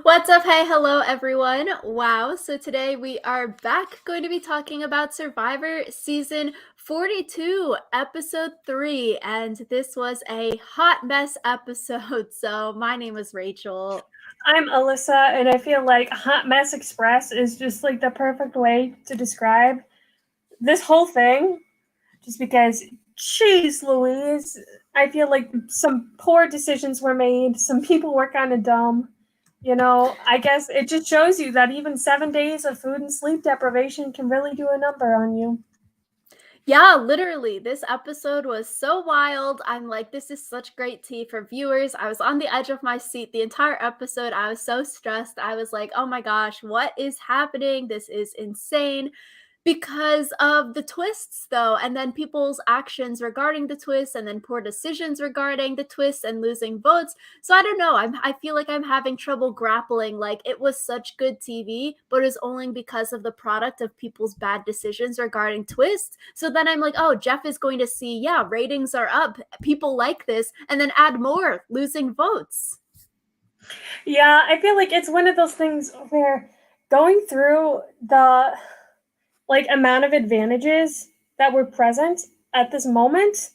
What's up? Hey, hello everyone. Wow, so today we are back going to be talking about Survivor Season 42, Episode 3, and this was a hot mess episode. So, my name is Rachel. I'm Alyssa, and I feel like Hot Mess Express is just like the perfect way to describe this whole thing. Just because, jeez Louise, I feel like some poor decisions were made, some people were kind of dumb. I guess it just shows you that even 7 days of food and sleep deprivation can really do a number on you. Yeah, literally, this episode was so wild. I'm like, this is such great tea for viewers. I was on the edge of my seat the entire episode. I was so stressed. I was like, oh my gosh, what is happening? This is insane. Because of the twists, though, and then people's actions regarding the twists, and then poor decisions regarding the twists and losing votes. So I don't know. I feel like I'm having trouble grappling. Like it was such good TV, but it's only because of the product of people's bad decisions regarding twists. So then I'm like, oh, Jeff is going to see, yeah, ratings are up. People like this, and then add more losing votes. Yeah, I feel like it's one of those things where going through the amount of advantages that were present at this moment,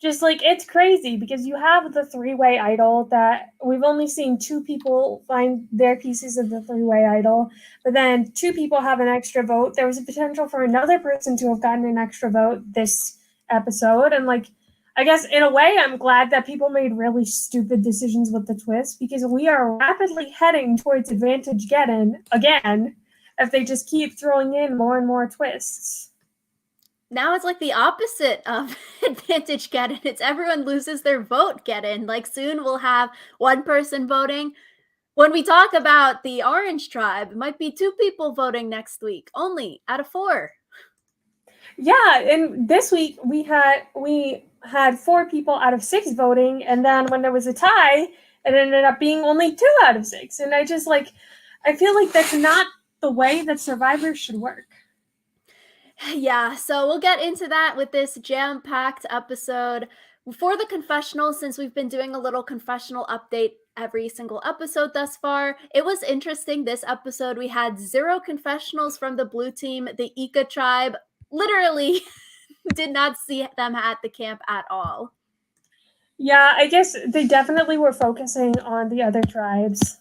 just like it's crazy because you have the three-way idol that we've only seen two people find their pieces of the three-way idol, but then two people have an extra vote. There was a potential for another person to have gotten an extra vote this episode, and I guess in a way I'm glad that people made really stupid decisions with the twist because we are rapidly heading towards advantage getting again if they just keep throwing in more and more twists. Now it's like the opposite of advantage get in. It's everyone loses their vote get in. Like soon we'll have one person voting. When we talk about the Orange Tribe, it might be two people voting next week, only out of four. Yeah, and this week we had 4 people out of 6 voting, and then when there was a tie, it ended up being only 2 out of 6. And I feel like that's not the way that Survivor should work. Yeah, so we'll get into that with this jam packed episode. For the confessional, since we've been doing a little confessional update every single episode thus far, it was interesting. This episode, we had 0 confessionals from the blue team, the Ika tribe. Literally did not see them at the camp at all. Yeah, I guess they definitely were focusing on the other tribes.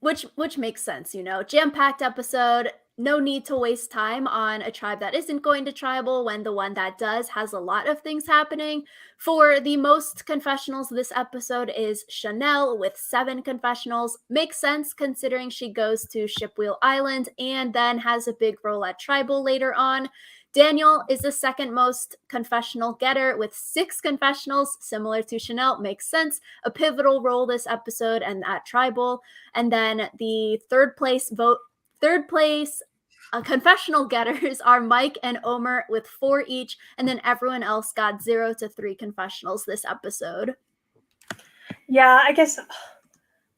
Which makes sense, jam-packed episode. No need to waste time on a tribe that isn't going to tribal when the one that does has a lot of things happening. For the most confessionals, this episode is Chanelle with 7 confessionals. Makes sense considering she goes to Shipwheel Island and then has a big role at tribal later on. Daniel is the second most confessional getter with 6 confessionals, similar to Chanelle. Makes sense. A pivotal role this episode and at tribal. And then the third place confessional getters are Mike and Omer with 4 each, and then everyone else got 0 to 3 confessionals this episode. Yeah, I guess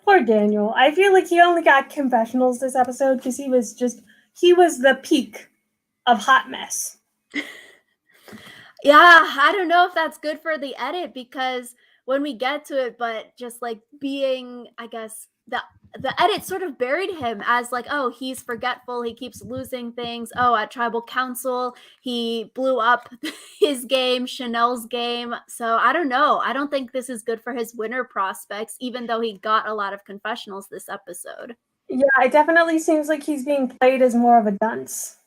poor Daniel. I feel like he only got confessionals this episode because he was the peak of hot mess. Yeah, I don't know if that's good for the edit because when we get to it, but just like being, I guess, the edit sort of buried him as like, oh, he's forgetful, he keeps losing things. Oh, at tribal council, he blew up his game, Chanelle's game. So I don't know. I don't think this is good for his winner prospects, even though he got a lot of confessionals this episode. Yeah, it definitely seems like he's being played as more of a dunce.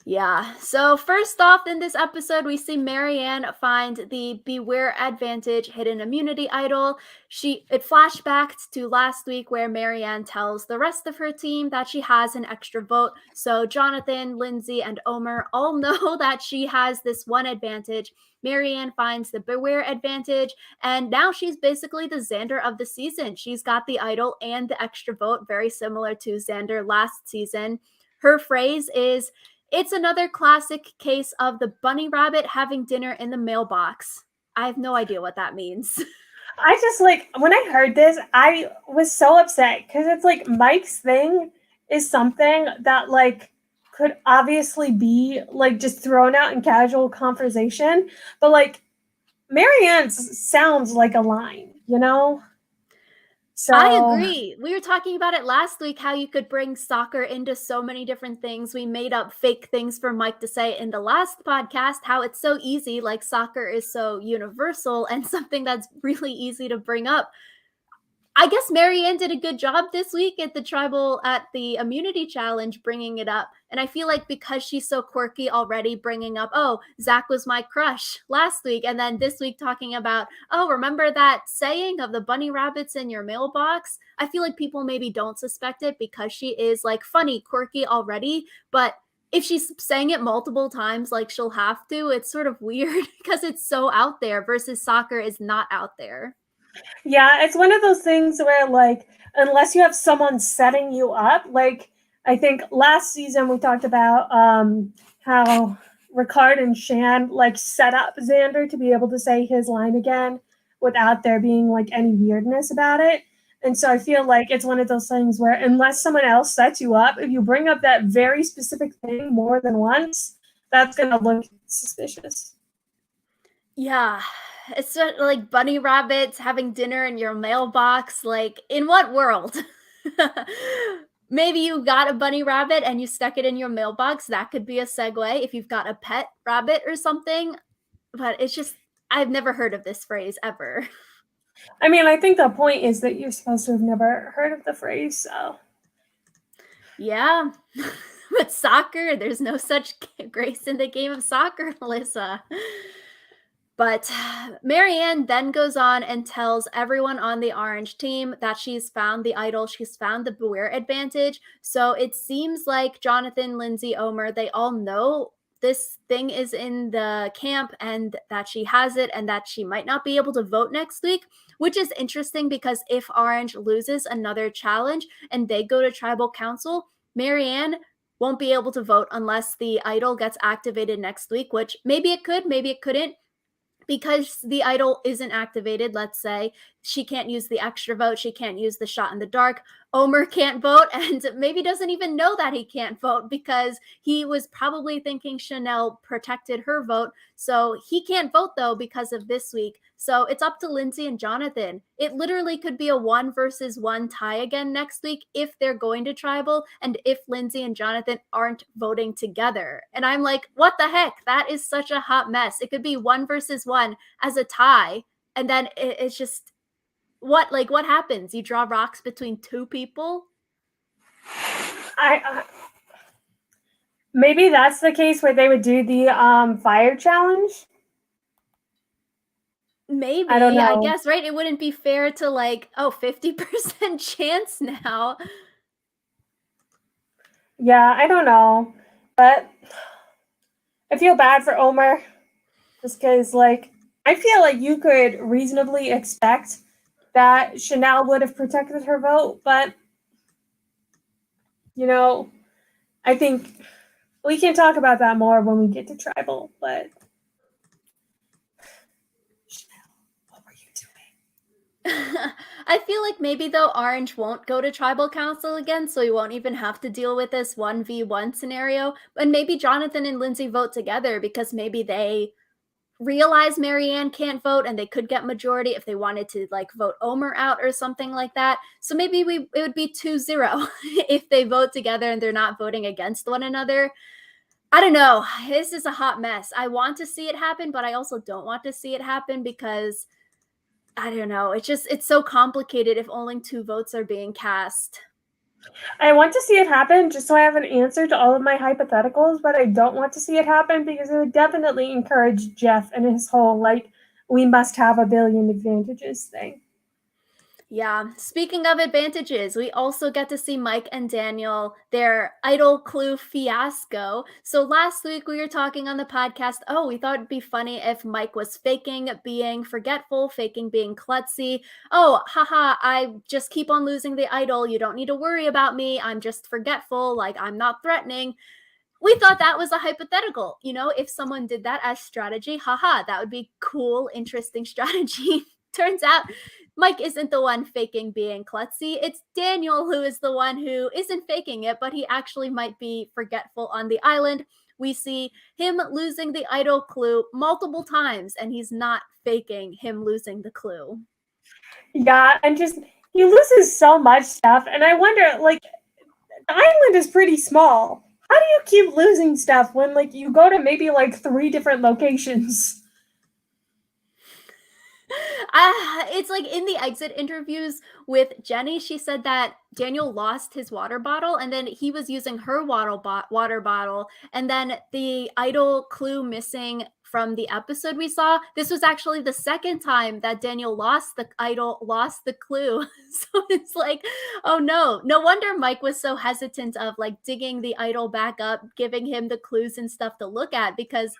Yeah, so first off in this episode, we see Marianne find the Beware Advantage hidden immunity idol. It flashbacks to last week where Marianne tells the rest of her team that she has an extra vote. So Jonathan, Lindsay, and Omer all know that she has this one advantage. Marianne finds the Beware Advantage, and now she's basically the Xander of the season. She's got the idol and the extra vote, very similar to Xander last season. Her phrase is, "It's another classic case of the bunny rabbit having dinner in the mailbox." I have no idea what that means. I just when I heard this, I was so upset because it's like Mike's thing is something that could obviously be just thrown out in casual conversation, but Marianne's sounds like a line, you know? I So agree. We were talking about it last week, how you could bring soccer into so many different things. We made up fake things for Mike to say in the last podcast, how it's so easy, like soccer is so universal and something that's really easy to bring up. I guess Marianne did a good job this week at the immunity challenge, bringing it up. And I feel like because she's so quirky already, bringing up, oh, Zach was my crush last week. And then this week talking about, oh, remember that saying of the bunny rabbits in your mailbox? I feel like people maybe don't suspect it because she is like funny, quirky already. But if she's saying it multiple times, like she'll have to, it's sort of weird because it's so out there versus soccer is not out there. yeah, it's one of those things where, like, unless you have someone setting you up, like, I think last season we talked about how Ricard and Shan, like, set up Xander to be able to say his line again without there being, like, any weirdness about it. And so I feel like it's one of those things where, unless someone else sets you up, if you bring up that very specific thing more than once, that's going to look suspicious. Yeah. It's like bunny rabbits having dinner in your mailbox. Like, in what world? Maybe you got a bunny rabbit and you stuck it in your mailbox. That could be a segue if you've got a pet rabbit or something. But it's just, I've never heard of this phrase ever. I mean, I think the point is that you're supposed to have never heard of the phrase, so. Yeah. But soccer, there's no such grace in the game of soccer, Alyssa. But Marianne then goes on and tells everyone on the orange team that she's found the idol, she's found the Buir advantage. So it seems like Jonathan, Lindsay, Omer, they all know this thing is in the camp and that she has it and that she might not be able to vote next week, which is interesting because if Orange loses another challenge and they go to tribal council, Marianne won't be able to vote unless the idol gets activated next week, which maybe it could, maybe it couldn't. Because the idol isn't activated, let's say, she can't use the extra vote, she can't use the shot in the dark. Omer can't vote and maybe doesn't even know that he can't vote because he was probably thinking Chanelle protected her vote. So he can't vote though because of this week. So it's up to Lindsay and Jonathan. It literally could be a 1-1 tie again next week if they're going to tribal and if Lindsay and Jonathan aren't voting together. And I'm like, what the heck? That is such a hot mess. It could be 1-1 as a tie. And then it's just what happens? You draw rocks between two people? I maybe that's the case where they would do the fire challenge. I don't Maybe, I know. guess, right? It wouldn't be fair to 50% chance now. Yeah, I don't know. But I feel bad for Omer just because, like, I feel like you could reasonably expect that Chanelle would have protected her vote, but, you know, I think we can talk about that more when we get to tribal, but Chanelle, what were you doing? I feel like maybe though Orange won't go to tribal council again, so he won't even have to deal with this 1v1 scenario. And maybe Jonathan and Lindsay vote together because maybe they realize Marianne can't vote and they could get majority if they wanted to vote Omer out or something like that. So maybe it would be 2-0 if they vote together and they're not voting against one another. I don't know. This is a hot mess. I want to see it happen, but I also don't want to see it happen because I don't know. It's so complicated if only 2 votes are being cast. I want to see it happen just so I have an answer to all of my hypotheticals, but I don't want to see it happen because it would definitely encourage Jeff and his whole, we must have a billion advantages thing. Yeah. Speaking of advantages, we also get to see Mike and Daniel, their idol clue fiasco. So last week we were talking on the podcast, we thought it'd be funny if Mike was faking being forgetful, faking being klutzy. Oh, haha, I just keep on losing the idol. You don't need to worry about me. I'm just forgetful. I'm not threatening. We thought that was a hypothetical. If someone did that as strategy, haha, that would be cool, interesting strategy. Turns out Mike isn't the one faking being klutzy. It's Daniel who is the one who isn't faking it, but he actually might be forgetful on the island. We see him losing the idol clue multiple times, and he's not faking him losing the clue. Yeah, and just he loses so much stuff, and I wonder, like, the island is pretty small. How do you keep losing stuff when, like, you go to maybe like 3 different locations? It's like in the exit interviews with Jenny, she said that Daniel lost his water bottle and then he was using her water bottle. And then the idol clue missing from the episode we saw, this was actually the second time that Daniel lost the idol, lost the clue. So it's like, oh no, no wonder Mike was so hesitant of like digging the idol back up, giving him the clues and stuff to look at because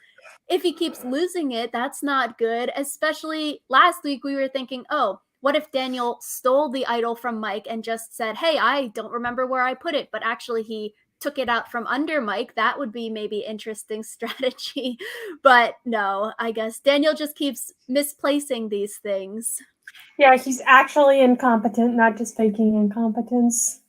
if he keeps losing it, that's not good. Especially last week, we were thinking, oh, what if Daniel stole the idol from Mike and just said, hey, I don't remember where I put it, but actually he took it out from under Mike? That would be maybe interesting strategy. But no, I guess Daniel just keeps misplacing these things. Yeah, he's actually incompetent, not just faking incompetence.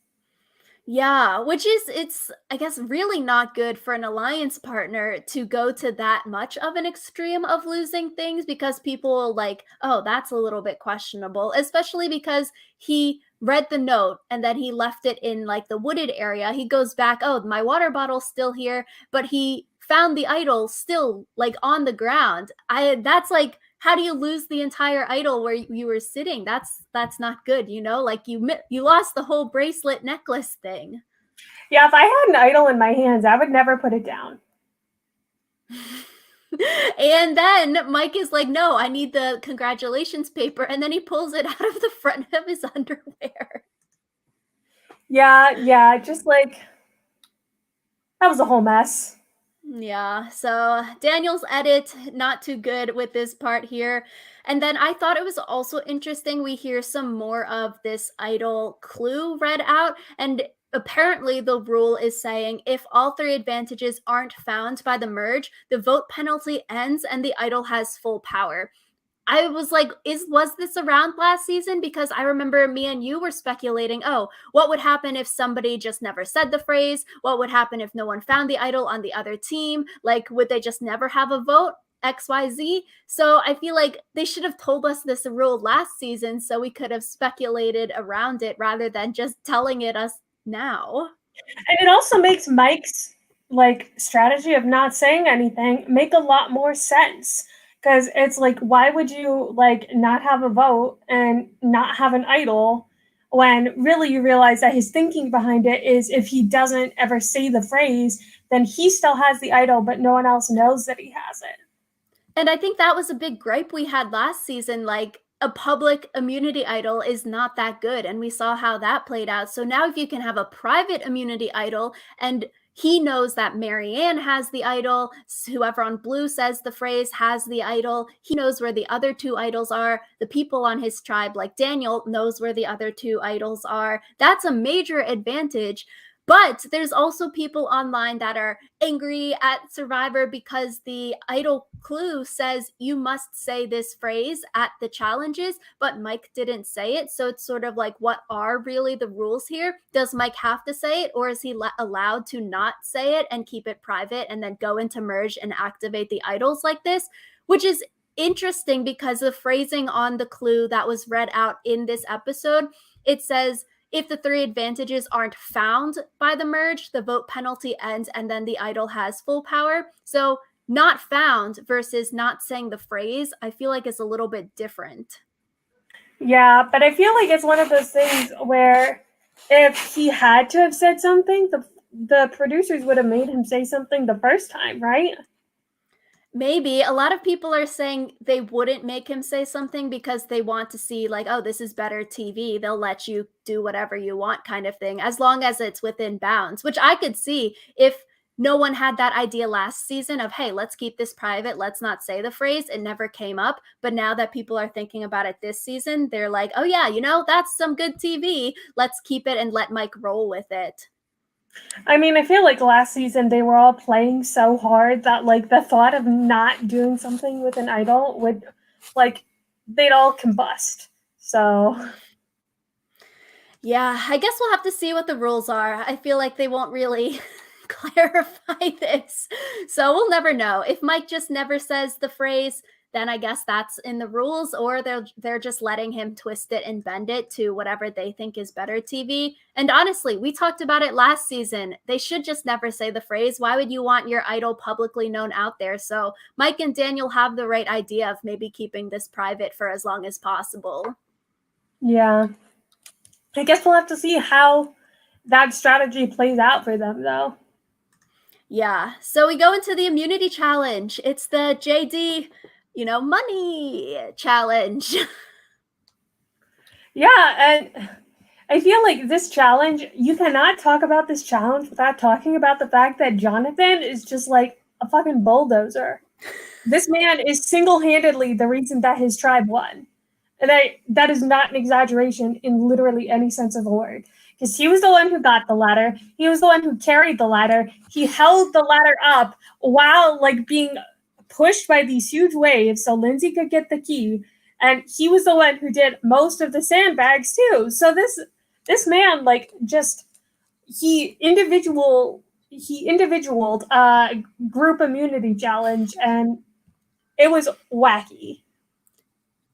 Yeah, which is it's I guess really not good for an alliance partner to go to that much of an extreme of losing things because people like, "Oh, that's a little bit questionable," especially because he read the note and then he left it in like the wooded area. He goes back, "Oh, my water bottle's still here," but he found the idol still like on the ground. I That's like how do you lose the entire idol where you were sitting? That's not good, you know? Like you lost the whole bracelet necklace thing. Yeah, if I had an idol in my hands, I would never put it down. And then Mike is like, "No, I need the congratulations paper." And then he pulls it out of the front of his underwear. Yeah, yeah, just like that was a whole mess. Yeah, so Daniel's edit, not too good with this part here. And then I thought it was also interesting. We hear some more of this idol clue read out. And apparently, the rule is saying if all 3 advantages aren't found by the merge, the vote penalty ends and the idol has full power. I was like, is was this around last season? Because I remember me and you were speculating, oh, what would happen if somebody just never said the phrase? What would happen if no one found the idol on the other team? Like, would they just never have a vote? XYZ. So I feel like they should have told us this rule last season so we could have speculated around it rather than just telling it us now. And it also makes Mike's like strategy of not saying anything make a lot more sense. Because it's like, why would you like not have a vote and not have an idol when really you realize that his thinking behind it is if he doesn't ever say the phrase, then he still has the idol, but no one else knows that he has it. And I think that was a big gripe we had last season, like, a public immunity idol is not that good, and we saw how that played out. So now if you can have a private immunity idol and he knows that Marianne has the idol, whoever on blue says the phrase has the idol, he knows where the other 2 idols are, the people on his tribe, like Daniel, knows where the other 2 idols are. That's a major advantage. But there's also people online that are angry at Survivor because the idol clue says you must say this phrase at the challenges, but Mike didn't say it. So it's sort of like, what are really the rules here? Does Mike have to say it, or is he allowed to not say it and keep it private and then go into merge and activate the idols like this? Which is interesting because the phrasing on the clue that was read out in this episode, it says, if the 3 advantages aren't found by the merge, the vote penalty ends and then the idol has full power. So not found versus not saying the phrase, I feel like is a little bit different. Yeah, but I feel like it's one of those things where if he had to have said something, the producers would have made him say something the first time, right? Maybe a lot of people are saying they wouldn't make him say something because they want to see, like, oh, this is better TV. They'll let you do whatever you want, kind of thing, as long as it's within bounds, which I could see if no one had that idea last season of, hey, let's keep this private. Let's not say the phrase. It never came up. But now that people are thinking about it this season, they're like, oh, yeah, that's some good TV. Let's keep it and let Mike roll with it. I mean, I feel like last season they were all playing so hard that like the thought of not doing something with an idol would like they'd all combust. So Yeah, I guess we'll have to see what the rules are. I feel like they won't really clarify this. So we'll never know. If Mike just never says the phrase, then I guess that's in the rules, or they're just letting him twist it and bend it to whatever they think is better TV. And honestly, we talked about it last season. They should just never say the phrase. Why would you want your idol publicly known out there? So Mike and Daniel have the right idea of maybe keeping this private for as long as possible. Yeah. I guess we'll have to see how that strategy plays out for them, though. Yeah. So we go into the immunity challenge. It's the JD, money challenge. Yeah, and I feel like this challenge, you cannot talk about this challenge without talking about the fact that Jonathan is just like a fucking bulldozer. This man is single-handedly the reason that his tribe won. And that is not an exaggeration in literally any sense of the word. Because he was the one who got the ladder. He was the one who carried the ladder. He held the ladder up while like being pushed by these huge waves so Lindsay could get the key. And he was the one who did most of the sandbags too. So this man like just he individualed group immunity challenge, and it was wacky.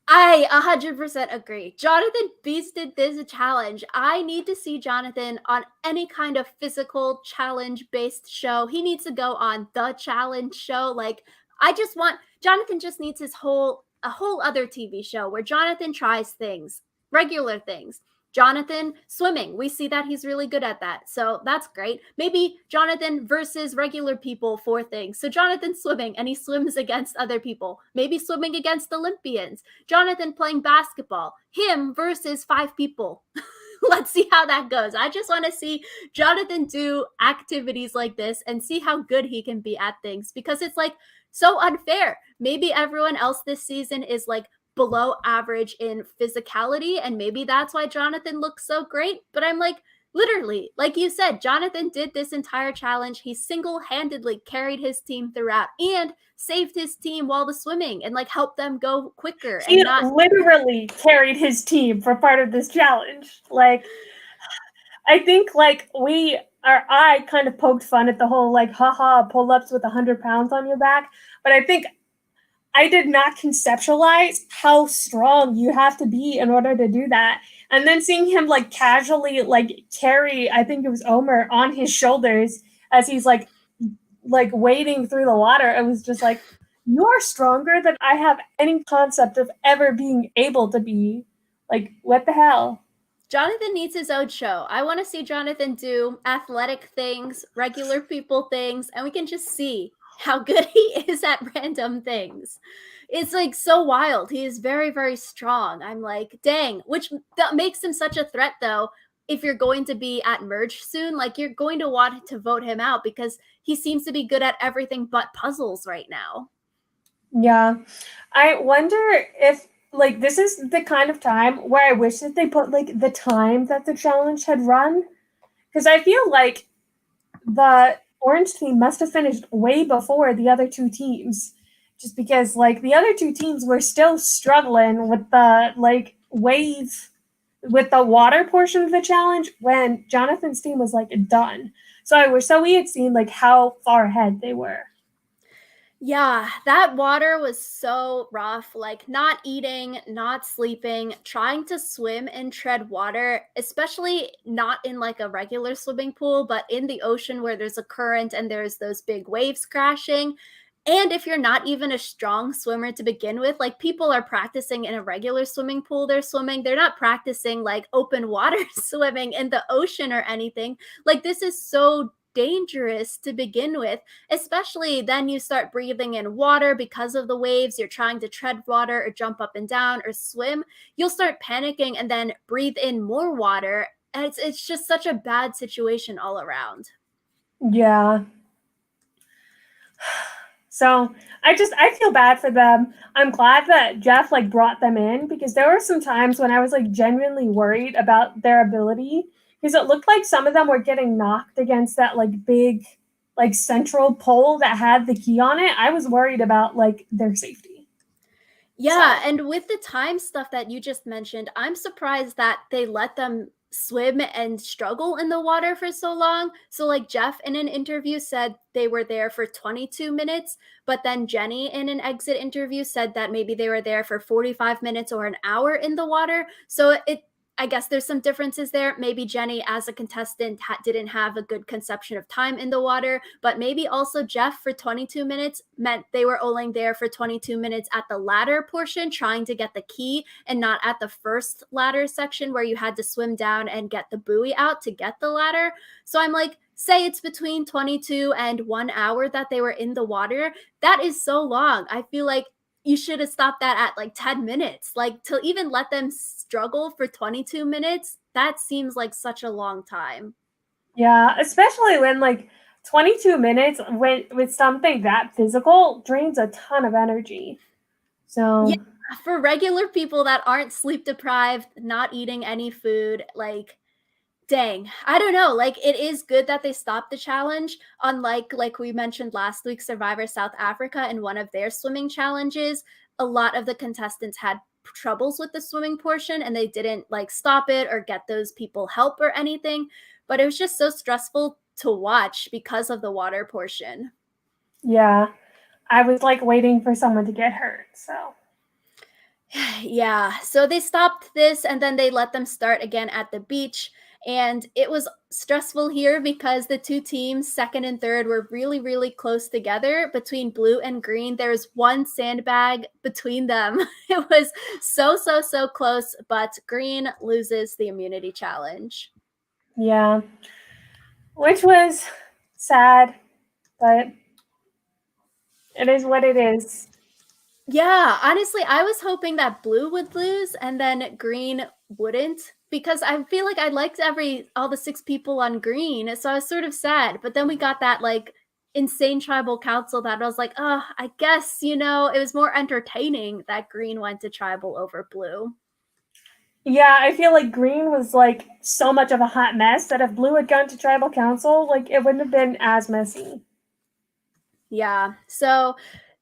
I 100% agree. Jonathan beasted this challenge. I need to see Jonathan on any kind of physical challenge based show. He needs to go on the challenge show. Like, Jonathan just needs a whole other TV show where Jonathan tries things, regular things. Jonathan swimming. We see that he's really good at that. So that's great. Maybe Jonathan versus regular people for things. So Jonathan swimming and he swims against other people. Maybe swimming against Olympians. Jonathan playing basketball. Him versus 5 people. Let's see how that goes. I just want to see Jonathan do activities like this and see how good he can be at things, because it's like so unfair. Maybe everyone else this season is like below average in physicality, and maybe that's why Jonathan looks so great. But I'm like, literally, like you said, Jonathan did this entire challenge. He single-handedly carried his team throughout and saved his team while the swimming and like helped them go quicker. He literally carried his team for part of this challenge. Like, I think like I kind of poked fun at the whole like haha pull-ups with 100 pounds on your back, but I think I did not conceptualize how strong you have to be in order to do that. And then seeing him like casually like carry, I think it was Omer, on his shoulders as he's like wading through the water, it was just like, you are stronger than I have any concept of ever being able to be. Like, what the hell? Jonathan needs his own show. I want to see Jonathan do athletic things, regular people things, and we can just see how good he is at random things. It's like so wild. He is very, very strong. I'm like, dang, which that makes him such a threat though. If you're going to be at merge soon, like you're going to want to vote him out because he seems to be good at everything but puzzles right now. Yeah. I wonder if like this is the kind of time where I wish that they put like the time that the challenge had run. Because I feel like the orange team must have finished way before the other two teams. Just because like the other two teams were still struggling with the like wave with the water portion of the challenge when Jonathan's team was like done. So I wish that we had seen like how far ahead they were. Yeah, that water was so rough. Like, not eating, not sleeping, trying to swim and tread water, especially not in like a regular swimming pool, but in the ocean where there's a current and there's those big waves crashing. And if you're not even a strong swimmer to begin with, like people are practicing in a regular swimming pool, they're swimming, they're not practicing like open water swimming in the ocean or anything. Like, this is so dangerous to begin with, especially then you start breathing in water because of the waves. You're trying to tread water or jump up and down or swim. You'll start panicking and then breathe in more water. And it's just such a bad situation all around. Yeah. So I feel bad for them. I'm glad that Jeff like brought them in, because there were some times when I was like genuinely worried about their ability, because it looked like some of them were getting knocked against that like big like central pole that had the key on it. I was worried about like their safety. Yeah, and with the time stuff that you just mentioned, I'm surprised that they let them swim and struggle in the water for so long. So like Jeff in an interview said they were there for 22 minutes, but then Jenny in an exit interview said that maybe they were there for 45 minutes or an hour in the water. So it I guess there's some differences there. Maybe Jenny, as a contestant, didn't have a good conception of time in the water, but maybe also Jeff for 22 minutes meant they were only there for 22 minutes at the ladder portion, trying to get the key, and not at the first ladder section where you had to swim down and get the buoy out to get the ladder. So I'm like, say it's between 22 and 1 hour that they were in the water. That is so long. I feel like you should have stopped that at like 10 minutes. Like to even let them struggle for 22 minutes, that seems like such a long time. Yeah, especially when like 22 minutes with something that physical drains a ton of energy. Yeah, So, for regular people that aren't sleep deprived, not eating any food, like dang, I don't know. Like it is good that they stopped the challenge. Unlike like we mentioned last week, Survivor South Africa in one of their swimming challenges, a lot of the contestants had troubles with the swimming portion and they didn't like stop it or get those people help or anything. But it was just so stressful to watch because of the water portion. yeah, I was like waiting for someone to get hurt. So, Yeah, so they stopped this and then they let them start again at the beach. And it was stressful here because the two teams, second and third, were really, really close together. Between blue and green, there was one sandbag between them. It was so, so, so close, but green loses the immunity challenge. yeah, which was sad, but it is what it is. Yeah, honestly, I was hoping that blue would lose and then green wouldn't because I feel like I liked all the 6 people on green, so I was sort of sad. But then we got that like insane tribal council that I was like, oh, I guess, it was more entertaining that green went to tribal over blue. Yeah, I feel like green was like so much of a hot mess that if blue had gone to tribal council, like it wouldn't have been as messy. Yeah. So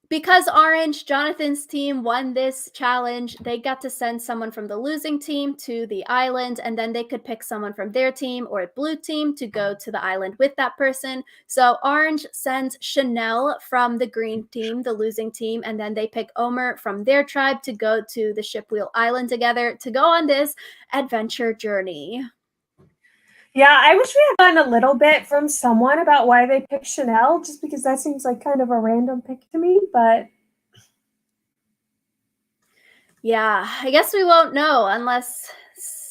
because Orange, Jonathan's team, won this challenge, they got to send someone from the losing team to the island, and then they could pick someone from their team or blue team to go to the island with that person. So Orange sends Chanelle from the green team, the losing team, and then they pick Omer from their tribe to go to the Shipwheel Island together to go on this adventure journey. Yeah, I wish we had gotten a little bit from someone about why they picked Chanelle, just because that seems like kind of a random pick to me, but Yeah, I guess we won't know unless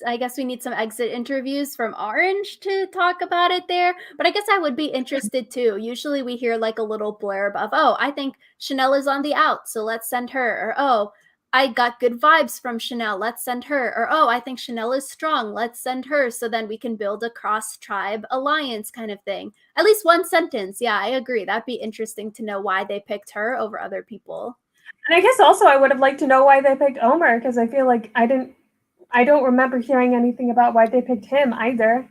I guess we need some exit interviews from Orange to talk about it there. But I guess I would be interested too. Usually we hear like a little blurb of, oh, I think Chanelle is on the out, so let's send her. Or, oh, I got good vibes from Chanelle, let's send her. Or, oh, I think Chanelle is strong, let's send her. So then we can build a cross tribe alliance kind of thing. At least one sentence. Yeah, I agree. That'd be interesting to know why they picked her over other people. and I guess also I would have liked to know why they picked Omer because I feel like I don't remember hearing anything about why they picked him either.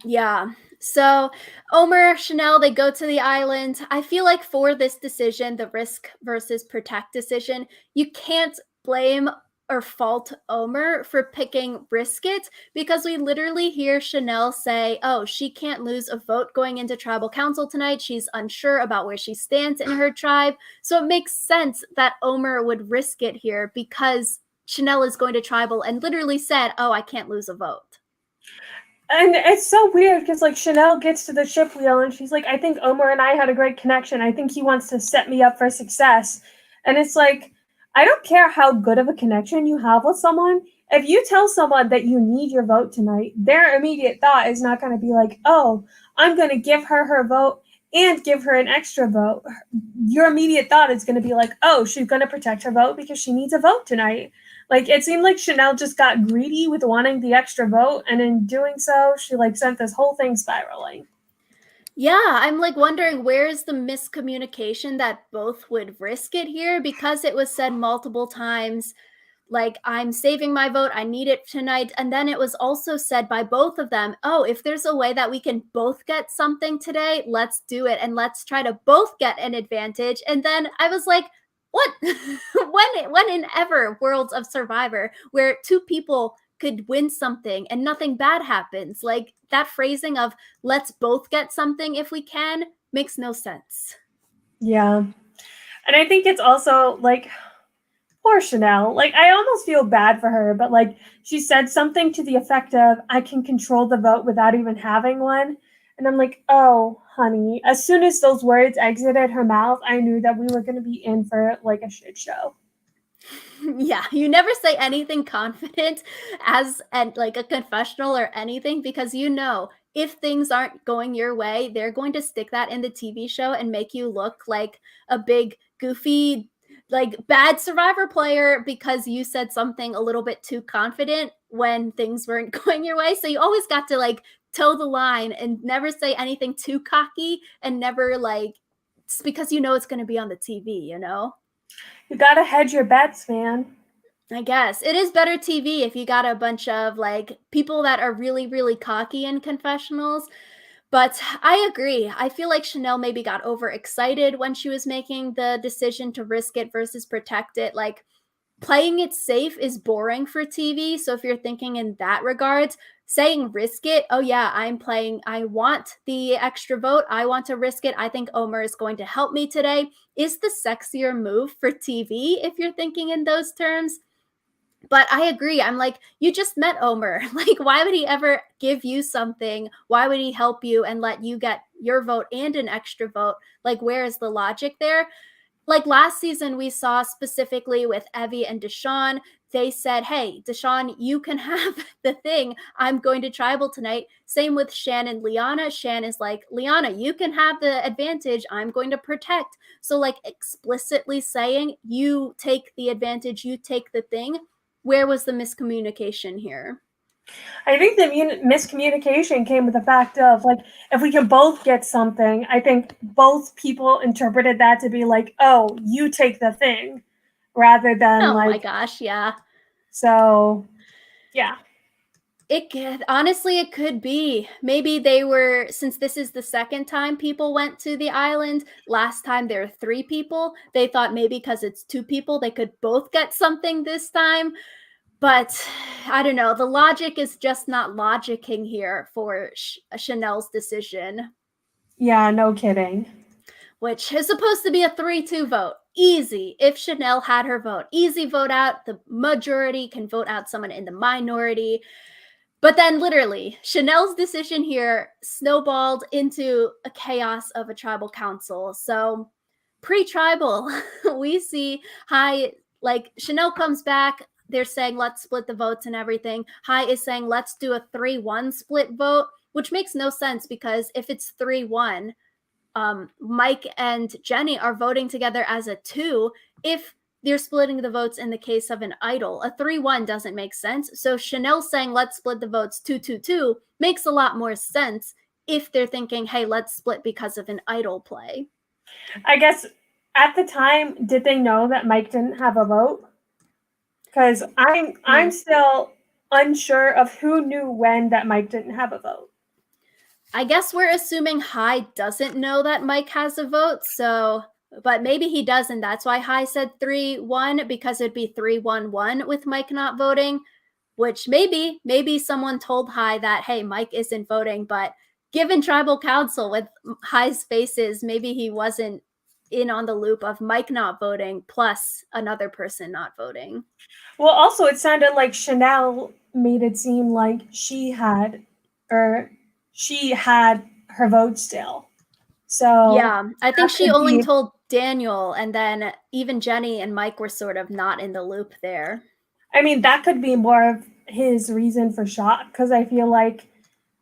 Yeah. So Omer, Chanelle, they go to the island. I feel like for this decision, the risk versus protect decision, you can't blame or fault Omer for picking risk it because we literally hear Chanelle say, oh, she can't lose a vote going into tribal council tonight. She's unsure about where she stands in her tribe. So it makes sense that Omer would risk it here because Chanelle is going to tribal and literally said, oh, I can't lose a vote. And it's so weird because like Chanelle gets to the ship wheel and she's like, I think Omer and I had a great connection. I think he wants to set me up for success. And it's like, I don't care how good of a connection you have with someone. If you tell someone that you need your vote tonight, their immediate thought is not going to be like, oh, I'm going to give her her vote and give her an extra vote. Your immediate thought is going to be like, oh, she's going to protect her vote because she needs a vote tonight. Like it seemed like Chanelle just got greedy with wanting the extra vote, and in doing so, she like sent this whole thing spiraling. Yeah, I'm like wondering where is the miscommunication that both would risk it here because it was said multiple times like I'm saving my vote, I need it tonight. And then it was also said by both of them, "Oh, if there's a way that we can both get something today, let's do it and let's try to both get an advantage." And then I was like, "What? When in ever worlds of Survivor where two people could win something and nothing bad happens. Like that phrasing of let's both get something if we can makes no sense. Yeah. And I think it's also like poor Chanelle. Like I almost feel bad for her, but like she said something to the effect of I can control the vote without even having one. And I'm like, "Oh, honey." As soon as those words exited her mouth, I knew that we were going to be in for like a shit show. Yeah, you never say anything confident as and like a confessional or anything because you know if things aren't going your way, they're going to stick that in the TV show and make you look like a big goofy like bad survivor player because you said something a little bit too confident when things weren't going your way. So you always got to like toe the line and never say anything too cocky and never like it's because you know it's going to be on the TV, you know? You got to hedge your bets, man. I guess. It is better TV if you got a bunch of, like, people that are really, really cocky in confessionals, but I agree. I feel like Chanelle maybe got overexcited when she was making the decision to risk it versus protect it, like, playing it safe is boring for TV, so if you're thinking in that regards, saying risk it, "Oh, yeah, I want the extra vote, I want to risk it, I think Omer is going to help me today," is the sexier move for TV if you're thinking in those terms. But I agree. I'm like, you just met Omer. Like, why would he ever give you something? Why would he help you and let you get your vote and an extra vote? Like, where is the logic there? Like last season, we saw specifically with Evie and Deshawn, they said, "Hey, Deshawn, you can have the thing. I'm going to tribal tonight." Same with Shan and Liana. Shan is like, "Liana, you can have the advantage. I'm going to protect." So, like, explicitly saying, you take the advantage, you take the thing. Where was the miscommunication here? I think the miscommunication came with the fact of like if we can both get something, I think both people interpreted that to be like, "Oh, you take the thing," rather than Oh my like gosh, yeah. so. Yeah, It could honestly, it could be. Maybe they were since this is the second time people went to the island, last time there were 3 people, they thought maybe because it's 2 people, they could both get something this time, but I don't know, the logic is just not logicking here for Chanel's decision, yeah, no kidding. which is supposed to be a 3-2 vote. Easy. If Chanel had her vote, easy vote out, the majority can vote out someone in the minority. But then literally, Chanel's decision here snowballed into a chaos of a tribal council. So pre-tribal, we see Hai like Chanel comes back. They're saying let's split the votes and everything. Hai is saying let's do a 3-1 split vote, which makes no sense because if it's 3-1, Mike and Jenny are voting together as a 2. If they're splitting the votes in the case of an idol, a 3-1 doesn't make sense. So Chanel saying let's split the votes 2-2-2 makes a lot more sense if they're thinking, hey, let's split because of an idol play. I guess at the time, did they know that Mike didn't have a vote? Because I'm Hmm. still unsure of who knew when that Mike didn't have a vote. I guess we're assuming Hai doesn't know that Mike has a vote, so but maybe he doesn't. That's why Hai said 3-1 because it'd be 3-1-1 with Mike not voting, which maybe someone told Hai that hey, Mike isn't voting, but given tribal council with Hai's faces, maybe he wasn't in on the loop of Mike not voting plus another person not voting. Well, also it sounded like Chanel made it seem like or she had her vote still. So Yeah, I think that she could only be. told Daniel, and then even Jenny and Mike were sort of not in the loop there. I mean, that could be more of his reason for shock because I feel like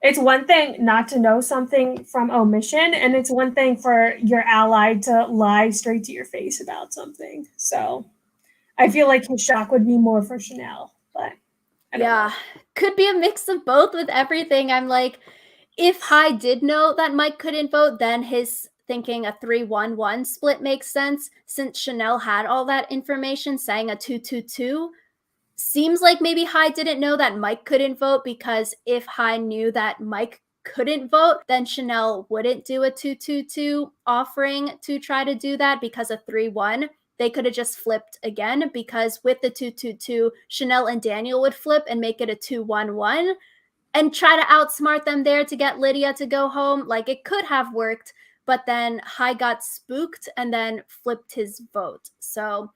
it's one thing not to know something from omission, and it's one thing for your ally to lie straight to your face about something. So I feel like his shock would be more for Chanel, but I don't Yeah, know. could be a mix of both with everything. I'm like, if Hai did know that Mike couldn't vote, then his thinking a 3-1-1 split makes sense since Chanel had all that information saying a 2-2-2. Seems like maybe Hai didn't know that Mike couldn't vote because if Hai knew that Mike couldn't vote, then Chanel wouldn't do a 2-2-2 offering to try to do that because a 3-1 they could have just flipped again, because with the 2-2-2, Chanelle and Daniel would flip and make it a 2-1-1 and try to outsmart them there to get Lydia to go home. Like, it could have worked, but then Hai got spooked and then flipped his vote. So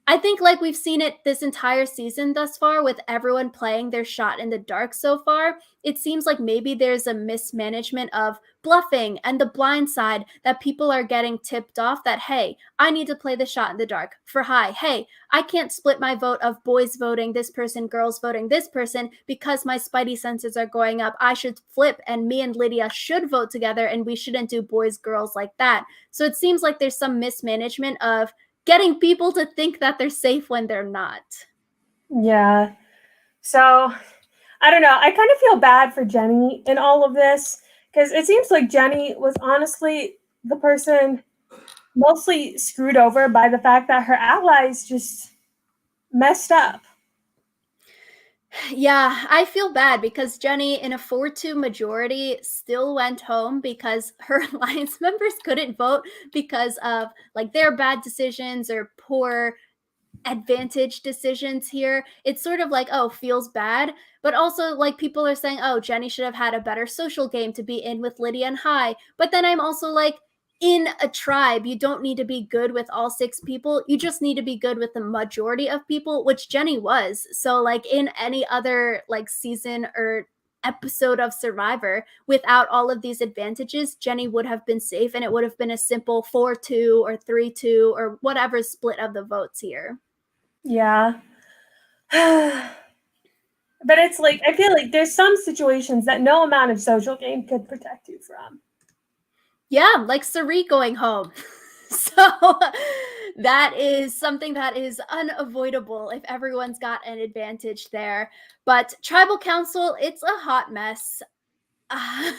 I think, like, we've seen it this entire season thus far with everyone playing their shot in the dark so far. It seems like maybe there's a mismanagement of bluffing and the blind side, that people are getting tipped off that, hey, I need to play the shot in the dark. For Hai, hey, I can't split my vote of boys voting this person, girls voting this person, because my spidey senses are going up. I should flip, and me and Lydia should vote together, and we shouldn't do boys, girls like that. So it seems like there's some mismanagement of getting people to think that they're safe when they're not. Yeah. So, I don't know. I kind of feel bad for Jenny in all of this, because it seems like Jenny was honestly the person mostly screwed over by the fact that her allies just messed up. Yeah, I feel bad because Jenny, in a 4-2 majority, still went home because her alliance members couldn't vote because of, like, their bad decisions or poor advantage decisions here. It's sort of like, oh, feels bad, but also, like, people are saying, oh, Jenny should have had a better social game to be in with Lydia and Hai. But then I'm also like, in a tribe, you don't need to be good with all 6 people. You just need to be good with the majority of people, which Jenny was. So, like, in any other, like, season or episode of Survivor, without all of these advantages, Jenny would have been safe, and it would have been a simple 4-2 or 3-2 or whatever split of the votes here. Yeah. But it's like, I feel like there's some situations that no amount of social game could protect you from. Yeah, like Sari going home. So that is something that is unavoidable if everyone's got an advantage there. But tribal council, it's a hot mess. Uh,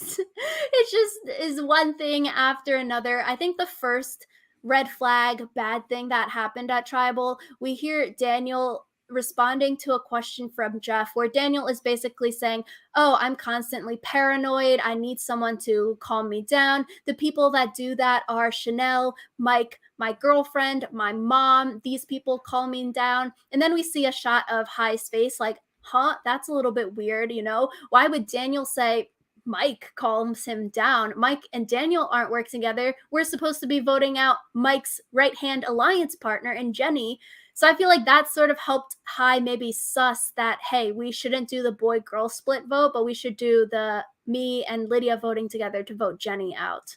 it just is one thing after another. I think the first red flag bad thing that happened at tribal, we hear Daniel responding to a question from Jeff, where Daniel is basically saying, oh, I'm constantly paranoid, I need someone to calm me down. The people that do that are Chanelle, Mike, my girlfriend, my mom. These people calm me down. And then we see a shot of Hai's face, like, huh, that's a little bit weird, you know? Why would Daniel say Mike calms him down? Mike and Daniel aren't working together. We're supposed to be voting out Mike's right-hand alliance partner and Jenny. So I feel like that sort of helped Hai maybe suss that, hey, we shouldn't do the boy-girl split vote, but we should do the me and Lydia voting together to vote Jenny out.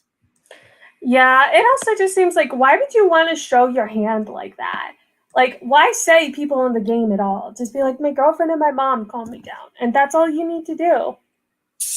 Yeah, it also just seems like, why would you want to show your hand like that? Like, why say people in the game at all? Just be like, my girlfriend and my mom calm me down. And that's all you need to do.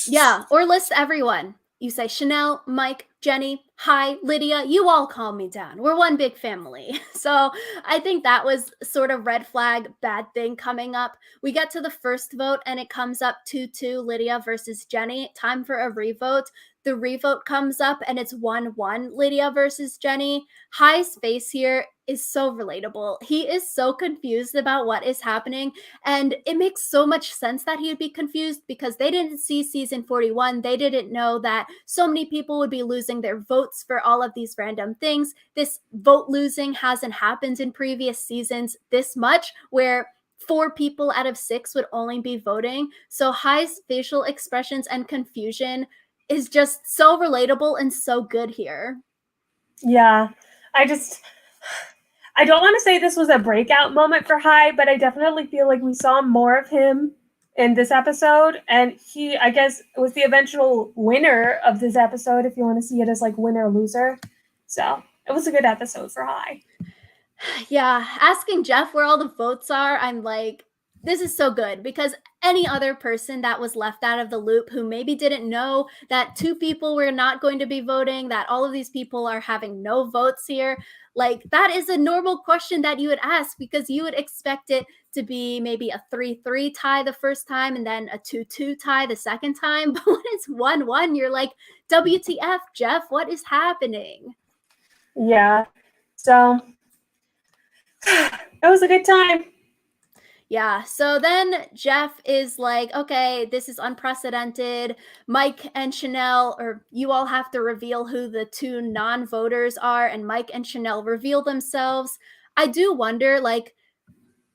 Yeah, or list everyone. You say Chanelle, Mike, Jenny, Hai, Lydia, you all calm me down. We're one big family. So I think that was sort of red flag, bad thing coming up. We get to the first vote and it comes up 2-2, Lydia versus Jenny. Time for a revote. The revote comes up and it's 1-1, Lydia versus Jenny. Hai's face here is so relatable. He is so confused about what is happening, and it makes so much sense that he would be confused because they didn't see season 41. They didn't know that so many people would be losing their votes for all of these random things. This vote losing hasn't happened in previous seasons this much, where 4 people out of 6 would only be voting. So Hai's facial expressions and confusion is just so relatable and so good here. Yeah, I don't want to say this was a breakout moment for Hai, but I definitely feel like we saw more of him in this episode. And he, I guess, was the eventual winner of this episode, if you want to see it as like winner loser. So it was a good episode for Hai. Yeah, asking Jeff where all the votes are, I'm like, this is so good, because any other person that was left out of the loop who maybe didn't know that 2 people were not going to be voting, that all of these people are having no votes here, like, that is a normal question that you would ask, because you would expect it to be maybe a 3-3 tie the first time and then a 2-2 tie the second time. But when it's 1-1, you're like, WTF, Jeff, what is happening? Yeah. So it was a good time. Yeah, so then Jeff is like, okay, this is unprecedented. Mike and Chanelle, or you all have to reveal who the two non voters are, and Mike and Chanelle reveal themselves. I do wonder, like,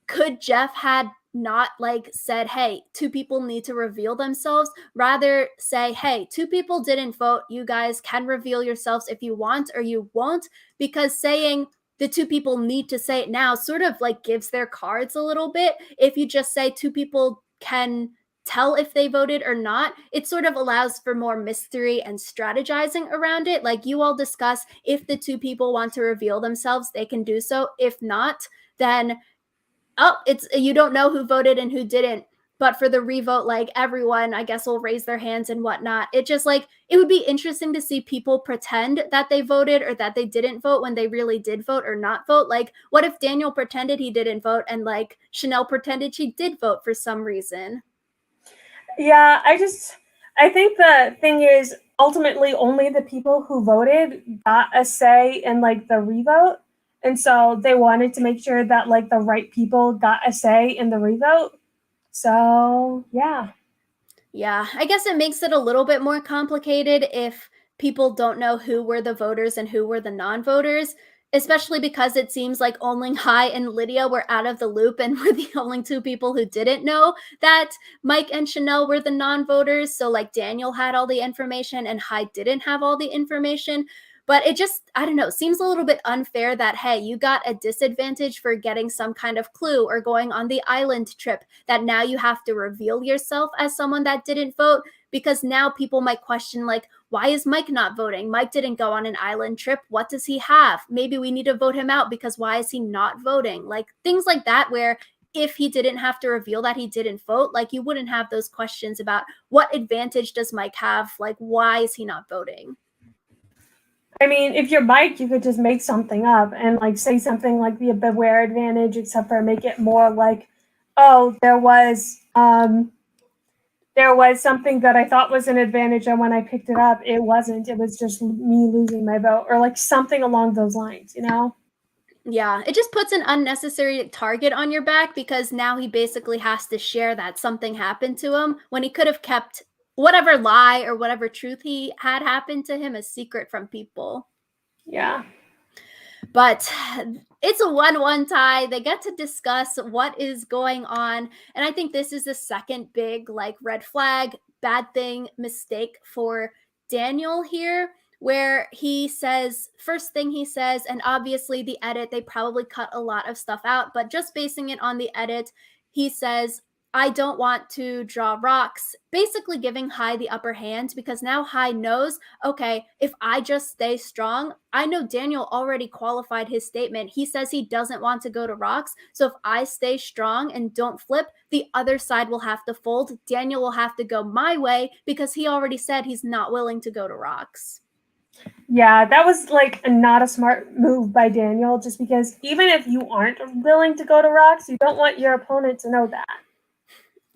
could Jeff had not like said, hey, two people need to reveal themselves, rather say, hey, two people didn't vote, you guys can reveal yourselves if you want or you won't, because saying the two people need to say it now sort of like gives their cards a little bit. If you just say two people can tell if they voted or not, it sort of allows for more mystery and strategizing around it. Like, you all discuss, if the two people want to reveal themselves, they can do so. If not, then oh, it's you don't know who voted and who didn't. But for the revote, like, everyone, I guess, will raise their hands and whatnot. It just like it would be interesting to see people pretend that they voted or that they didn't vote when they really did vote or not vote. Like, what if Daniel pretended he didn't vote and like Chanelle pretended she did vote for some reason? Yeah, I think the thing is ultimately only the people who voted got a say in like the revote. And so they wanted to make sure that like the right people got a say in the revote. So, yeah. Yeah, I guess it makes it a little bit more complicated if people don't know who were the voters and who were the non voters, especially because it seems like only Hai and Lydia were out of the loop and were the only two people who didn't know that Mike and Chanelle were the non voters. So, like, Daniel had all the information and Hai didn't have all the information. But it just, I don't know, seems a little bit unfair that, hey, you got a disadvantage for getting some kind of clue or going on the island trip, that now you have to reveal yourself as someone that didn't vote, because now people might question, like, why is Mike not voting? Mike didn't go on an island trip. What does he have? Maybe we need to vote him out because why is he not voting? Like, things like that, where if he didn't have to reveal that he didn't vote, like, you wouldn't have those questions about what advantage does Mike have? Like, why is he not voting? I mean, if you're Mike, you could just make something up and like say something like the beware advantage, except for make it more like, oh, there was something that I thought was an advantage, and when I picked it up, it wasn't. It was just me losing my vote, or like something along those lines, you know? Yeah, it just puts an unnecessary target on your back because now he basically has to share that something happened to him when he could have kept whatever lie or whatever truth he had happened to him a secret from people. Yeah. But it's a 1-1 tie. They get to discuss what is going on. And I think this is the second big, like, red flag, bad thing, mistake for Daniel here, where he says, first thing he says, and obviously the edit, they probably cut a lot of stuff out, but just basing it on the edit, he says, I don't want to draw rocks, basically giving Hai the upper hand because now Hai knows, okay, if I just stay strong, I know Daniel already qualified his statement. He says he doesn't want to go to rocks. So if I stay strong and don't flip, the other side will have to fold. Daniel will have to go my way because he already said he's not willing to go to rocks. Yeah, that was like not a smart move by Daniel, just because even if you aren't willing to go to rocks, you don't want your opponent to know that.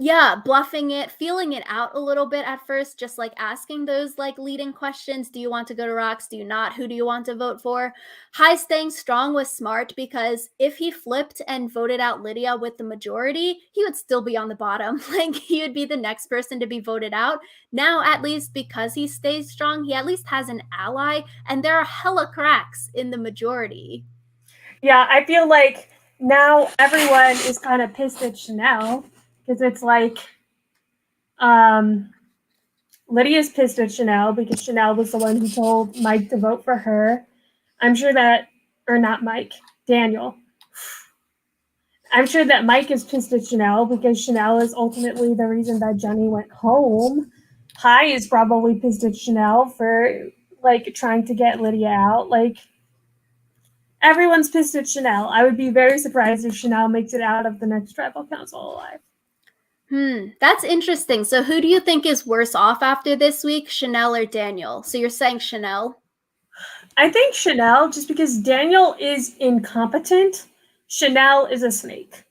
Yeah, bluffing it, feeling it out a little bit at first, just like asking those like leading questions. Do you want to go to rocks? Do you not? Who do you want to vote for? High staying strong was smart because if he flipped and voted out Lydia with the majority, he would still be on the bottom. Like, he would be the next person to be voted out. Now, at least because he stays strong, he at least has an ally, and there are hella cracks in the majority. Yeah, I feel like now everyone is kind of pissed at Chanelle because it's like um, Lydia's pissed at Chanelle because Chanelle was the one who told Mike to vote for her. I'm sure that, or not Mike, Daniel. I'm sure that Mike is pissed at Chanelle because Chanelle is ultimately the reason that Jenny went home. Hai is probably pissed at Chanelle for like trying to get Lydia out. Like, everyone's pissed at Chanelle. I would be very surprised if Chanelle makes it out of the next tribal council alive. That's interesting. So who do you think is worse off after this week, Chanelle or Daniel? So you're saying Chanelle? I think Chanelle, just because Daniel is incompetent, Chanelle is a snake.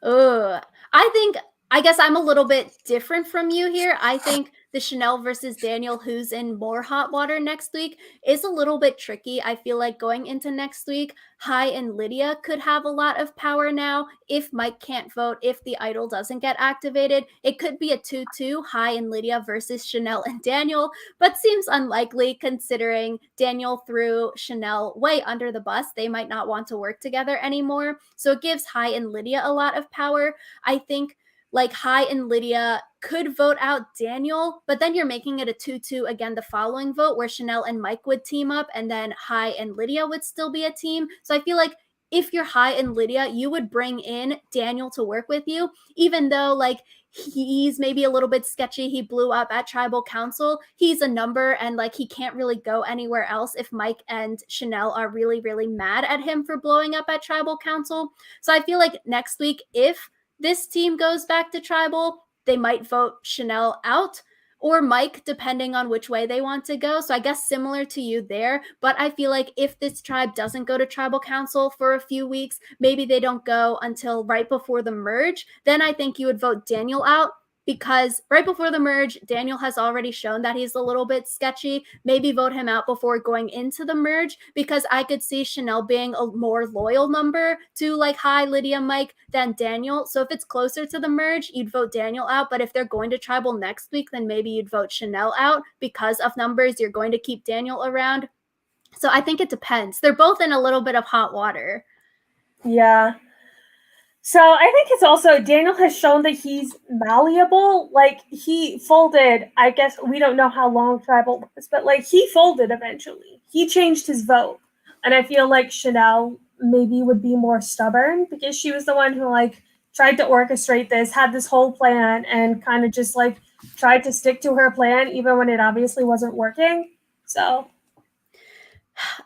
Ugh. I think I guess I'm a little bit different from you here. I think the Chanelle versus Daniel, who's in more hot water next week, is a little bit tricky. I feel like going into next week, Hai and Lydia could have a lot of power now. If Mike can't vote, if the idol doesn't get activated, it could be a 2-2, Hai and Lydia versus Chanelle and Daniel, but seems unlikely considering Daniel threw Chanelle way under the bus. They might not want to work together anymore. So it gives Hai and Lydia a lot of power. I think like Hai and Lydia could vote out Daniel, but then you're making it a 2-2 again the following vote where Chanelle and Mike would team up and then Hai and Lydia would still be a team. So I feel like if you're Hai and Lydia, you would bring in Daniel to work with you, even though like he's maybe a little bit sketchy. He blew up at tribal council. He's a number and like he can't really go anywhere else if Mike and Chanelle are really, really mad at him for blowing up at tribal council. So I feel like next week, if this team goes back to tribal, they might vote Chanelle out or Mike, depending on which way they want to go. So I guess similar to you there. But I feel like if this tribe doesn't go to tribal council for a few weeks, maybe they don't go until right before the merge, then I think you would vote Daniel out because right before the merge, Daniel has already shown that he's a little bit sketchy. Maybe vote him out before going into the merge because I could see Chanelle being a more loyal number to like Hai, Lydia, Mike than Daniel. So if it's closer to the merge, you'd vote Daniel out. But if they're going to tribal next week, then maybe you'd vote Chanelle out because of numbers. You're going to keep Daniel around. So I think it depends. They're both in a little bit of hot water. Yeah. So I think it's also Daniel has shown that he's malleable. Like he folded, I guess we don't know how long tribal was, but like he folded eventually. He changed his vote. And I feel like Chanelle maybe would be more stubborn because she was the one who like tried to orchestrate this, had this whole plan and kind of just like tried to stick to her plan even when it obviously wasn't working. So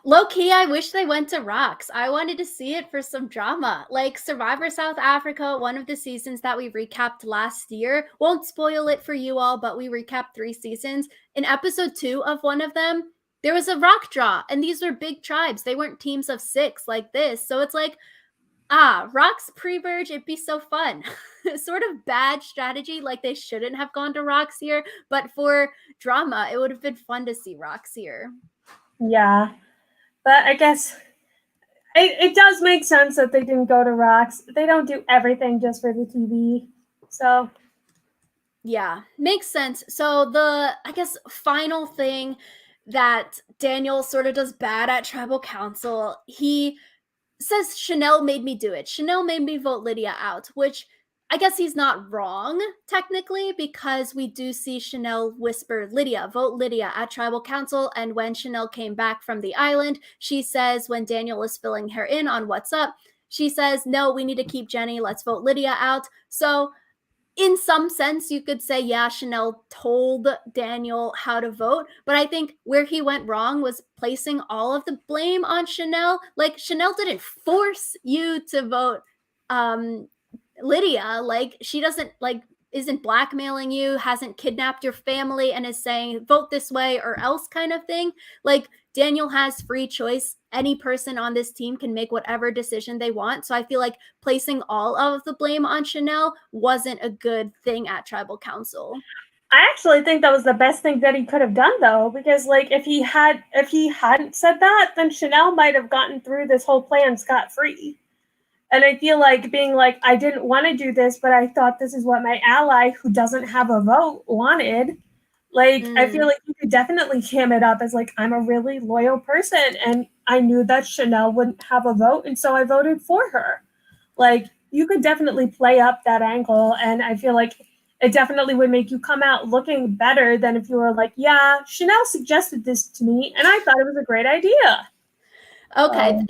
low key, I wish they went to Rocks. I wanted to see it for some drama. Like Survivor South Africa, one of the seasons that we recapped last year. Won't spoil it for you all, but we recapped 3 seasons. In episode 2 of one of them, there was a rock draw, and these were big tribes. They weren't teams of 6 like this. So it's like, Rocks pre-merge, it'd be so fun. Sort of bad strategy, like they shouldn't have gone to Rocks here, but for drama, it would have been fun to see Rocks here. yeah. But I guess it does make sense that they didn't go to Rocks. They don't do everything just for the TV. So Yeah, makes sense. So the I guess final thing that Daniel sort of does bad at tribal council, he says Chanelle made me do it. Chanelle made me vote Lydia out, which I guess he's not wrong technically because we do see Chanelle whisper Lydia, vote Lydia at tribal council. And when Chanelle came back from the island, she says when Daniel is filling her in on what's up, she says, no, we need to keep Jenny. Let's vote Lydia out. So in some sense, you could say, yeah, Chanelle told Daniel how to vote. But I think where he went wrong was placing all of the blame on Chanelle. Like, Chanelle didn't force you to vote Lydia. Like, she doesn't, like, isn't blackmailing you, hasn't kidnapped your family, and is saying, vote this way or else kind of thing. Like, Daniel has free choice. Any person on this team can make whatever decision they want. So I feel like placing all of the blame on Chanelle wasn't a good thing at tribal council. I actually think that was the best thing that he could have done though, because like if he hadn't said that, then Chanelle might have gotten through this whole plan scot free. And I feel like being like, I didn't want to do this, but I thought this is what my ally who doesn't have a vote wanted. Like, I feel like you could definitely cam it up as like, I'm a really loyal person. And I knew that Chanelle wouldn't have a vote. And so I voted for her. Like, you could definitely play up that angle. And I feel like it definitely would make you come out looking better than if you were like, yeah, Chanelle suggested this to me. And I thought it was a great idea. Okay,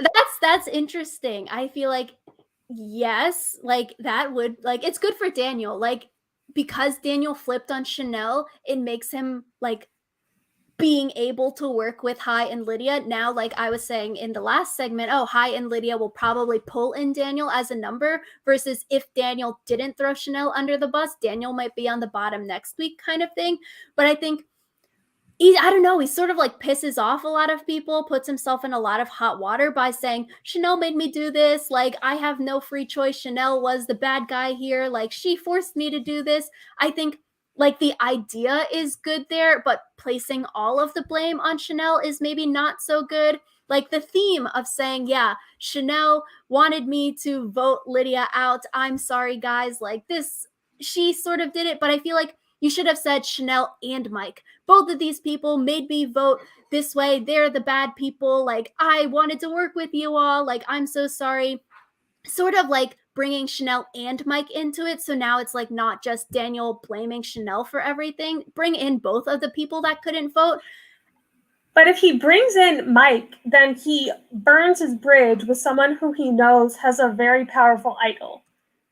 that's interesting. I feel like yes, like that would like it's good for Daniel. Like because Daniel flipped on Chanelle, it makes him like being able to work with Hai and Lydia. Now, like I was saying in the last segment, oh, Hai and Lydia will probably pull in Daniel as a number versus if Daniel didn't throw Chanelle under the bus, Daniel might be on the bottom next week kind of thing. But I think I don't know, he sort of like pisses off a lot of people, puts himself in a lot of hot water by saying, Chanelle made me do this. Like, I have no free choice. Chanelle was the bad guy here. Like, she forced me to do this. I think like the idea is good there, but placing all of the blame on Chanelle is maybe not so good. Like the theme of saying, yeah, Chanelle wanted me to vote Lydia out. I'm sorry, guys. Like, this, she sort of did it, but I feel like you should have said Chanelle and Mike. Both of these people made me vote this way. They're the bad people. Like, I wanted to work with you all. Like, I'm so sorry. Sort of like bringing Chanelle and Mike into it. So now it's like not just Daniel blaming Chanelle for everything. Bring in both of the people that couldn't vote. But if he brings in Mike, then he burns his bridge with someone who he knows has a very powerful idol.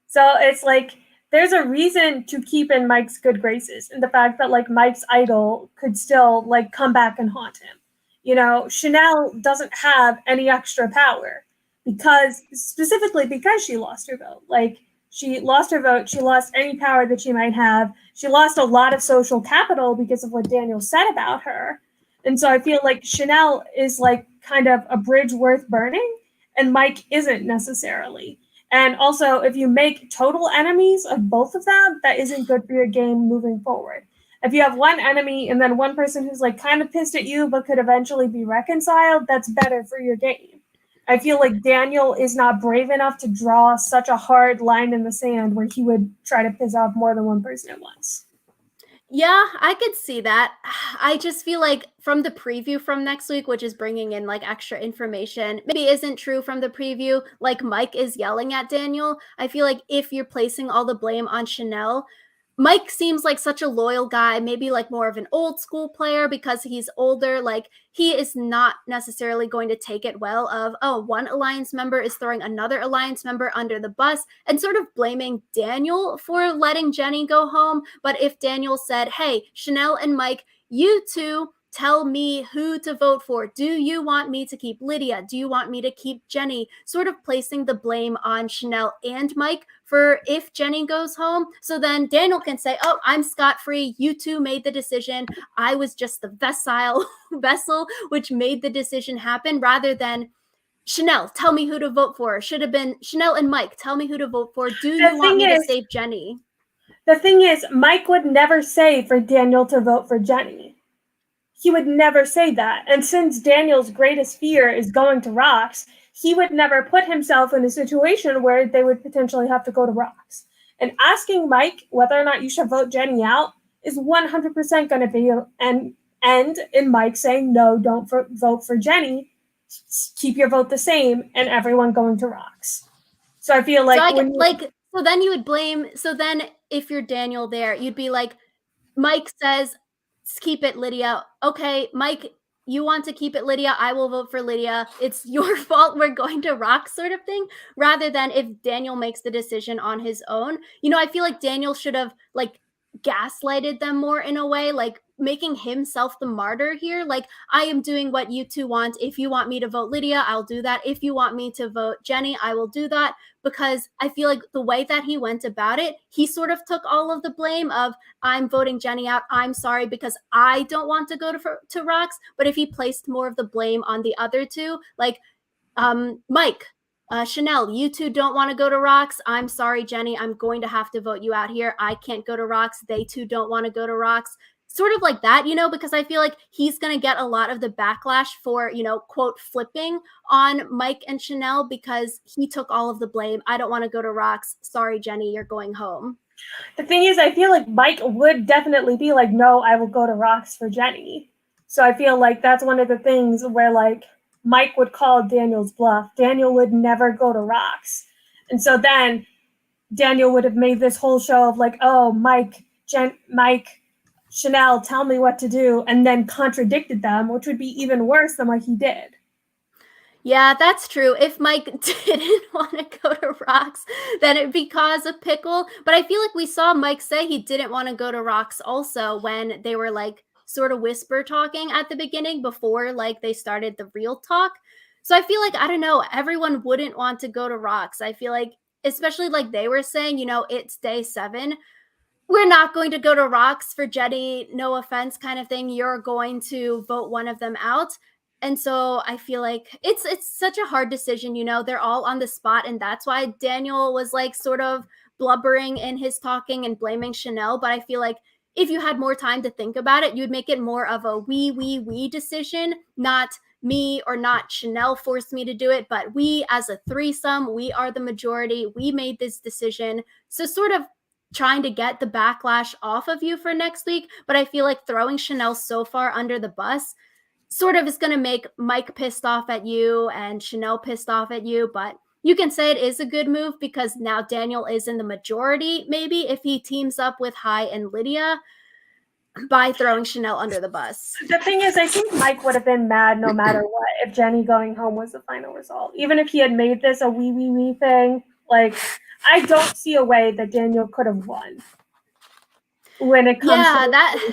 So it's like there's a reason to keep in Mike's good graces, and the fact that like Mike's idol could still like come back and haunt him. You know, Chanelle doesn't have any extra power because specifically because she lost her vote. Like she lost her vote, she lost any power that she might have. She lost a lot of social capital because of what Daniel said about her. And so I feel like Chanelle is like kind of a bridge worth burning, and Mike isn't necessarily. And also, if you make total enemies of both of them, that isn't good for your game moving forward. If you have one enemy and then one person who's like kind of pissed at you but could eventually be reconciled, that's better for your game. I feel like Daniel is not brave enough to draw such a hard line in the sand where he would try to piss off more than one person at once. Yeah, I could see that. I just feel like from the preview from next week, which is bringing in like extra information, maybe isn't true from the preview. Like Mike is yelling at Daniel. I feel like if you're placing all the blame on Chanelle, Mike seems like such a loyal guy, maybe like more of an old school player because he's older. Like he is not necessarily going to take it well of, oh, one alliance member is throwing another alliance member under the bus and sort of blaming Daniel for letting Jenny go home. But if Daniel said, hey, Chanelle and Mike, you two tell me who to vote for. Do you want me to keep Lydia? Do you want me to keep Jenny? Sort of placing the blame on Chanelle and Mike for if Jenny goes home. So then Daniel can say, oh, I'm scot-free. You two made the decision. I was just the vessel which made the decision happen, rather than Chanelle, tell me who to vote for. Should have been Chanelle and Mike, tell me who to vote for. Do The you want thing me to is, save Jenny? the thing is, Mike would never say for Daniel to vote for Jenny. He would never say that. And since Daniel's greatest fear is going to rocks, he would never put himself in a situation where they would potentially have to go to rocks. And asking Mike whether or not you should vote Jenny out is 100% going to be an end in Mike saying, no, don't vote for Jenny. Keep your vote the same, and everyone going to rocks. So I feel So like I get when you, like, so then you would blame, so then if you're Daniel there, you'd be like, Mike says, keep it, Lydia. Okay, Mike, you want to keep it, Lydia. I will vote for Lydia. It's your fault. We're going to rock, sort of thing. Rather than if Daniel makes the decision on his own. You know, I feel like Daniel should have like gaslighted them more in a way, like making himself the martyr here. Like, I am doing what you two want. If you want me to vote Lydia, I'll do that. If you want me to vote Jenny, I will do that. Because I feel like the way that he went about it, he sort of took all of the blame of, I'm voting Jenny out. I'm sorry because I don't want to go to rocks. But if he placed more of the blame on the other two, like Mike, Chanelle, you two don't want to go to rocks. I'm sorry, Jenny. I'm going to have to vote you out here. I can't go to rocks. They too don't want to go to rocks. Sort of like that, you know, because I feel like he's going to get a lot of the backlash for, you know, quote, flipping on Mike and Chanelle because he took all of the blame. I don't want to go to rocks. Sorry, Jenny, you're going home. the thing is, I feel like Mike would definitely be like, no, I will go to rocks for Jenny. So I feel like that's one of the things where like Mike would call Daniel's bluff. Daniel would never go to rocks. And so then Daniel would have made this whole show of like, oh, Mike, Chanelle, tell me what to do, and then contradicted them, which would be even worse than what he did. Yeah, that's true. If Mike didn't want to go to rocks, then it'd be cause a pickle. But I feel like we saw Mike say he didn't want to go to rocks also when they were like sort of whisper talking at the beginning before like they started the real talk. So I feel like, I don't know, everyone wouldn't want to go to rocks. I feel like, especially like they were saying, you know, it's day 7. we're not going to go to rocks for Jenny, no offense kind of thing. You're going to vote one of them out. And so I feel like it's such a hard decision, you know. They're all on the spot, and that's why Daniel was like sort of blubbering in his talking and blaming Chanelle. But I feel like if you had more time to think about it, you'd make it more of a we decision, not me or not Chanelle forced me to do it, but we as a threesome, we are the majority. We made this decision. So sort of trying to get the backlash off of you for next week. But I feel like throwing Chanelle so far under the bus sort of is going to make Mike pissed off at you and Chanelle pissed off at you. But you can say it is a good move because now Daniel is in the majority, maybe if he teams up with Hai and Lydia by throwing Chanelle under the bus. The thing is, I think Mike would have been mad no matter what if Jenny going home was the final result. Even if he had made this a we thing, like, I don't see a way that Daniel could have won when it comes to that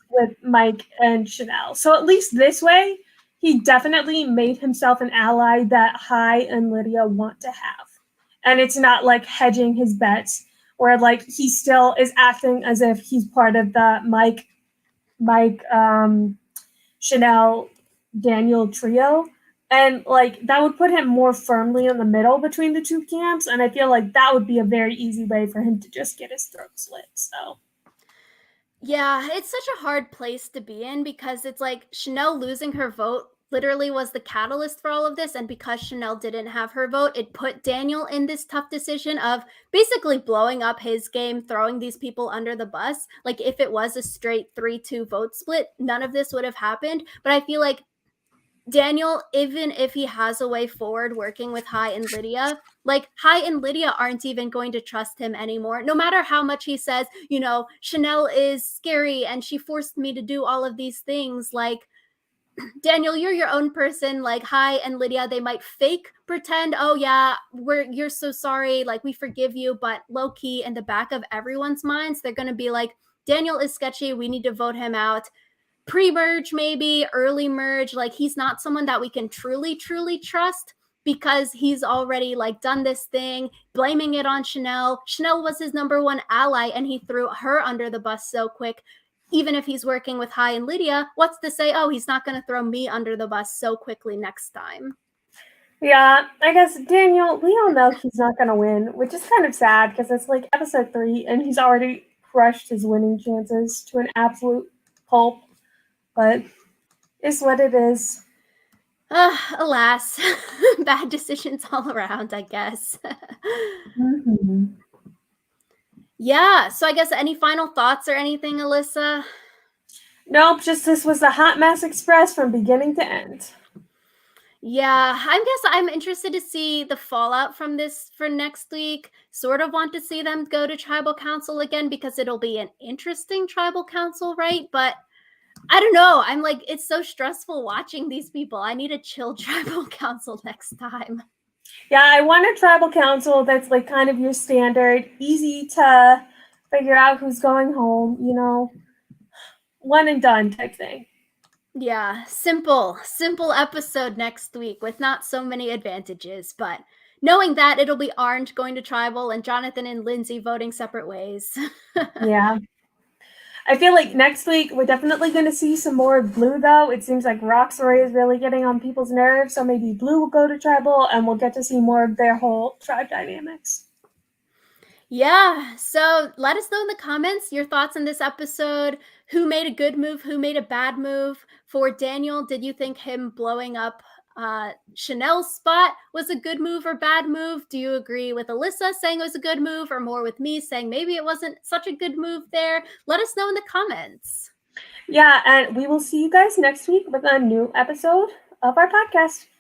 with Mike and Chanelle. So at least this way, he definitely made himself an ally that Hai and Lydia want to have. And it's not like hedging his bets where like he still is acting as if he's part of the Mike, Chanelle, Daniel trio. And like that would put him more firmly in the middle between the two camps. And I feel like that would be a very easy way for him to just get his throat slit. So yeah, it's such a hard place to be in because it's like Chanelle losing her vote literally was the catalyst for all of this. And because Chanelle didn't have her vote, it put Daniel in this tough decision of basically blowing up his game, throwing these people under the bus. Like if it was a straight 3-2 vote split, none of this would have happened. But I feel like Daniel, even if he has a way forward working with Hai and Lydia, like Hai and Lydia aren't even going to trust him anymore. No matter how much he says, you know, Chanelle is scary and she forced me to do all of these things. Like, Daniel, you're your own person. Like Hai and Lydia, they might fake pretend, oh yeah, you're so sorry, like we forgive you, but low key in the back of everyone's minds, they're gonna be like, Daniel is sketchy, we need to vote him out. Pre-merge, maybe early merge, like he's not someone that we can truly trust because he's already like done this thing, blaming it on Chanelle was his number one ally and he threw her under the bus so quick. Even if he's working with Hai and Lydia, what's to say, oh, he's not going to throw me under the bus so quickly next time? yeah, I guess Daniel, we all know he's not going to win, which is kind of sad because it's like episode 3 and he's already crushed his winning chances to an absolute pulp. But it's what it is. Alas, bad decisions all around, I guess. Mm-hmm. Yeah, so I guess any final thoughts or anything, Alyssa? Nope, just this was a hot mess express from beginning to end. Yeah, I guess I'm interested to see the fallout from this for next week. Sort of want to see them go to tribal council again because it'll be an interesting tribal council, right? But I don't know. I'm like, it's so stressful watching these people. I need a chill tribal council next time. Yeah, I want a tribal council that's like kind of your standard, easy to figure out who's going home, you know, one and done type thing. Yeah, simple episode next week with not so many advantages, but knowing that it'll be Orange going to tribal and Jonathan and Lindsay voting separate ways. Yeah. I feel like next week we're definitely going to see some more of Blue, though. It seems like Roxbury is really getting on people's nerves, so maybe Blue will go to tribal and we'll get to see more of their whole tribe dynamics. Yeah, so let us know in the comments your thoughts on this episode. Who made a good move? Who made a bad move? For Daniel, did you think him blowing up Chanelle's spot was a good move or bad move? Do you agree with Alyssa saying it was a good move or more with me saying maybe it wasn't such a good move there? Let us know in the comments. Yeah, and we will see you guys next week with a new episode of our podcast.